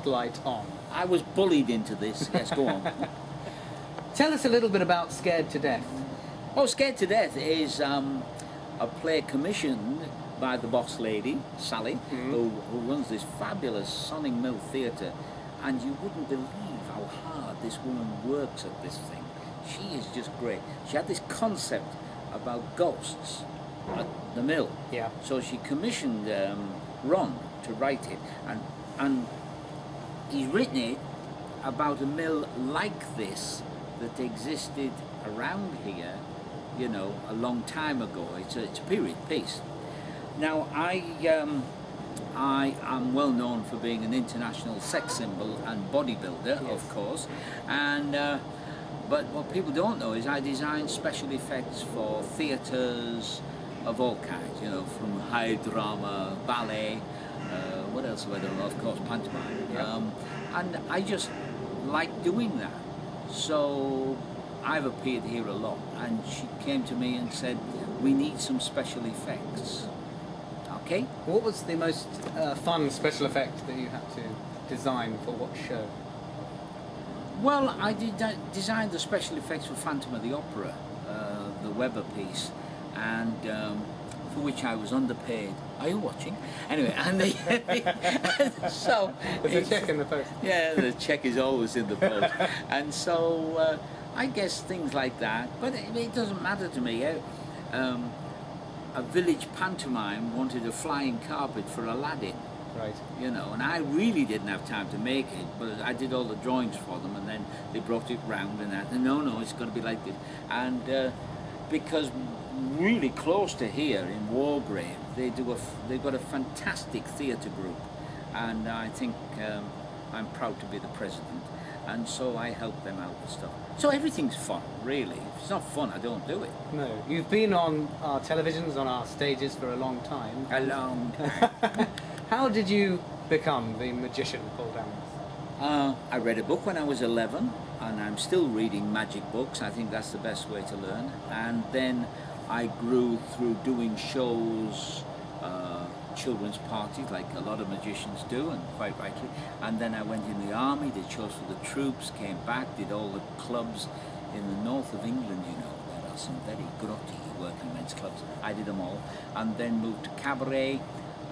spotlight on. I was bullied into this. Yes, go on. Tell us a little bit about Scared to Death. Oh, Scared to Death is a play commissioned by the boss lady, Sally, who runs this fabulous Sonning Mill Theatre, and you wouldn't believe how hard this woman works at this thing. She is just great. She had this concept about ghosts at the mill. Yeah. So she commissioned Ron to write it, and he's written it about a mill like this that existed around here, you know, a long time ago. It's a period piece. Now, I am well known for being an international sex symbol and bodybuilder, yes, of course, and but what people don't know is I design special effects for theatres of all kinds, you know, from high drama, ballet, what else have I done? Of course, pantomime. Yep. And I just like doing that. So I've appeared here a lot, and she came to me and said, we need some special effects. Okay? What was the most fun special effect that you had to design for what show? Well, I designed the special effects for Phantom of the Opera, the Weber piece, and for which I was underpaid. Are you watching? Anyway, and so there's a check in the post. Yeah, the check is always in the post, and so I guess things like that. But it doesn't matter to me. A village pantomime wanted a flying carpet for Aladdin. Right. You know, and I really didn't have time to make it, but I did all the drawings for them, and then they brought it round and that. And no, it's got to be like this. And because really close to here in Wargrave, they've got a fantastic theatre group, and I think I'm proud to be the president, and so I help them out with stuff. So everything's fun, really. If it's not fun, I don't do it. No, you've been on our televisions, on our stages for a long time. A long time. How did you become the magician, Paul Downs? I read a book when I was 11, and I'm still reading magic books. I think that's the best way to learn. And then I grew through doing shows, children's parties, like a lot of magicians do, and quite rightly. And then I went in the army, did shows for the troops, came back, did all the clubs in the north of England, you know. There are some very grotty working men's clubs. I did them all. And then moved to cabaret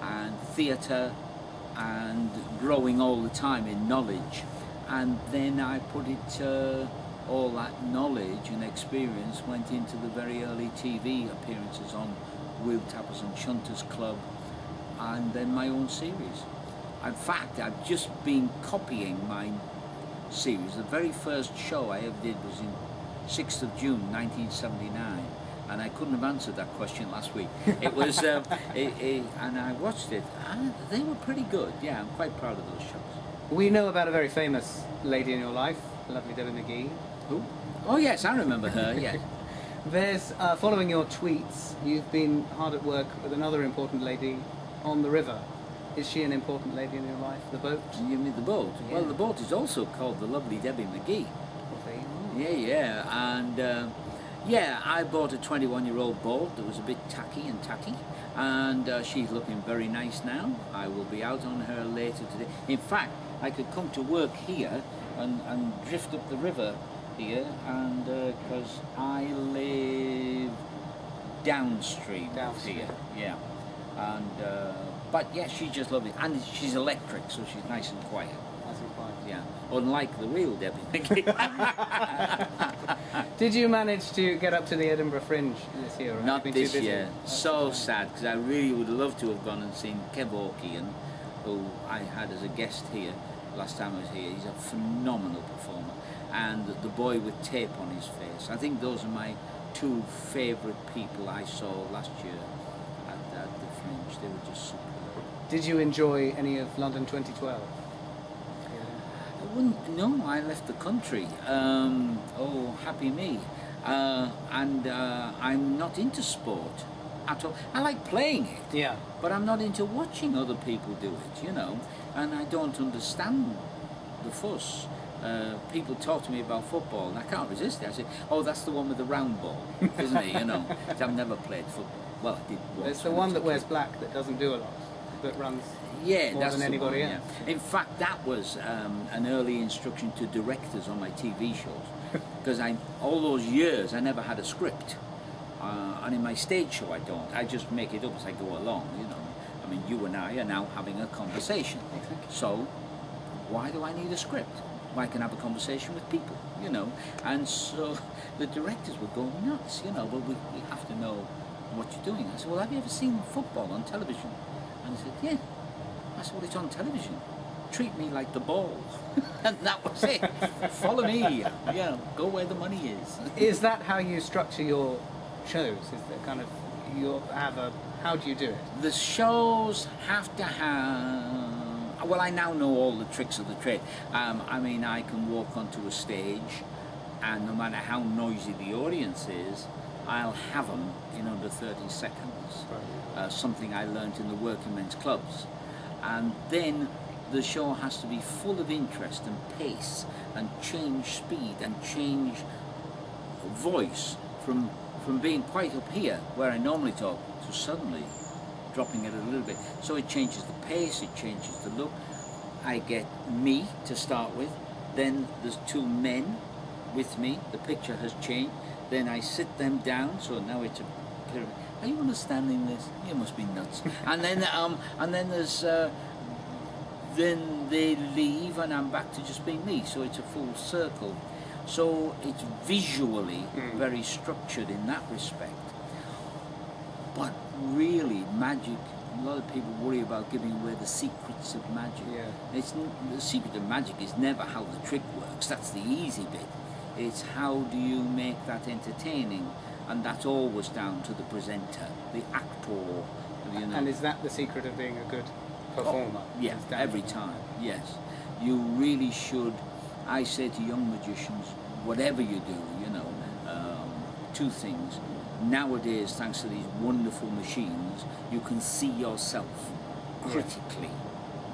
and theatre, and growing all the time in knowledge. And then I put it, all that knowledge and experience went into the very early TV appearances on Wheel Tappers and Shunters Club, and then my own series. In fact, I've just been copying my series. The very first show I ever did was in 6th of June 1979, and I couldn't have answered that question last week. It was, and I watched it, and they were pretty good. Yeah, I'm quite proud of those shows. We know about a very famous lady in your life, lovely Debbie McGee. Who? Oh yes, I remember her, yes. There's, following your tweets, you've been hard at work with another important lady on the river. Is she an important lady in your life? The boat? You mean the boat? Yeah. Well, the boat is also called the lovely Debbie McGee. Oh. Yeah, and yeah, I bought a 21-year-old boat that was a bit tacky, and she's looking very nice now. I will be out on her later today. In fact, I could come to work here and drift up the river here, and because I live downstream here, yeah, and but yeah, she's just lovely, and she's electric, so she's nice and quiet. Nice and quiet. Yeah, unlike the real Debbie. Did you manage to get up to the Edinburgh Fringe this year? Or Not have you been this too busy? year. So sad, because I really would love to have gone and seen Kev Orkian, who I had as a guest here last time I was here. He's a phenomenal performer, and the boy with tape on his face. I think those are my two favourite people I saw last year at the Fringe. They were just superb. Did you enjoy any of London 2012? No, I left the country. Oh, happy me. And I'm not into sport at all. I like playing it, Yeah. but I'm not into watching other people do it, you know. And I don't understand the fuss. People talk to me about football, and I can't resist it. I say, oh, that's the one with the round ball, isn't it, you know? 'Cause I've never played football. Well, I did once. It's the one that wears black that doesn't do a lot. that runs Yeah, more that's than the anybody one, else. yeah. In fact, that was an early instruction to directors on my TV shows, because all those years I never had a script, and in my stage show I don't. I just make it up as I go along. You know, I mean, you and I are now having a conversation, Exactly. so why do I need a script? I can have a conversation with people, you know. And so the directors would go nuts, you know. But we have to know what you're doing. I said, well, have you ever seen football on television? And he said, yeah. I said, well, it's on television. Treat me like the ball. And that was it. Follow me. Yeah, go where the money is. Is that how you structure your shows? Is there kind of how do you do it? The shows have to have. Well, I now know all the tricks of the trade. I mean, I can walk onto a stage, and no matter how noisy the audience is, I'll have them in under 30 seconds. Right. Something I learned in the working men's clubs. And then the show has to be full of interest and pace and change speed and change voice from being quite up here where I normally talk to suddenly dropping it a little bit. So it changes the pace, it changes the look. I get me to start with, then there's two men with me, the picture has changed, then I sit them down, so now it's a pyramid. Are you understanding this? You must be nuts. and then there's then they leave and I'm back to just being me, so it's a full circle. So it's visually very structured in that respect. But really, magic, a lot of people worry about giving away the secrets of magic. Yeah. The secret of magic is never how the trick works, that's the easy bit. It's how do you make that entertaining, and that's always down to the presenter, the actor. You know. And is that the secret of being a good performer? Oh, yeah, every time, yes. You really should, I say to young magicians, whatever you do, you know, two things. Nowadays, thanks to these wonderful machines, you can see yourself critically.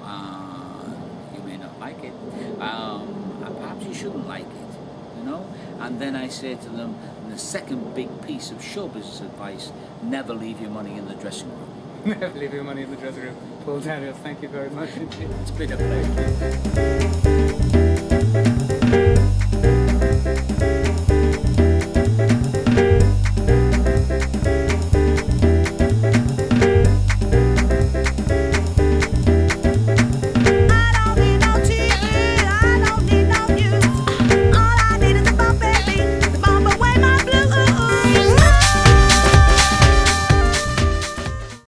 You may not like it, and perhaps you shouldn't like it, you know. And then I say to them, the second big piece of show business advice, never leave your money in the dressing room. Never leave your money in the dressing room. Paul Daniels, thank you very much. It's been a pleasure.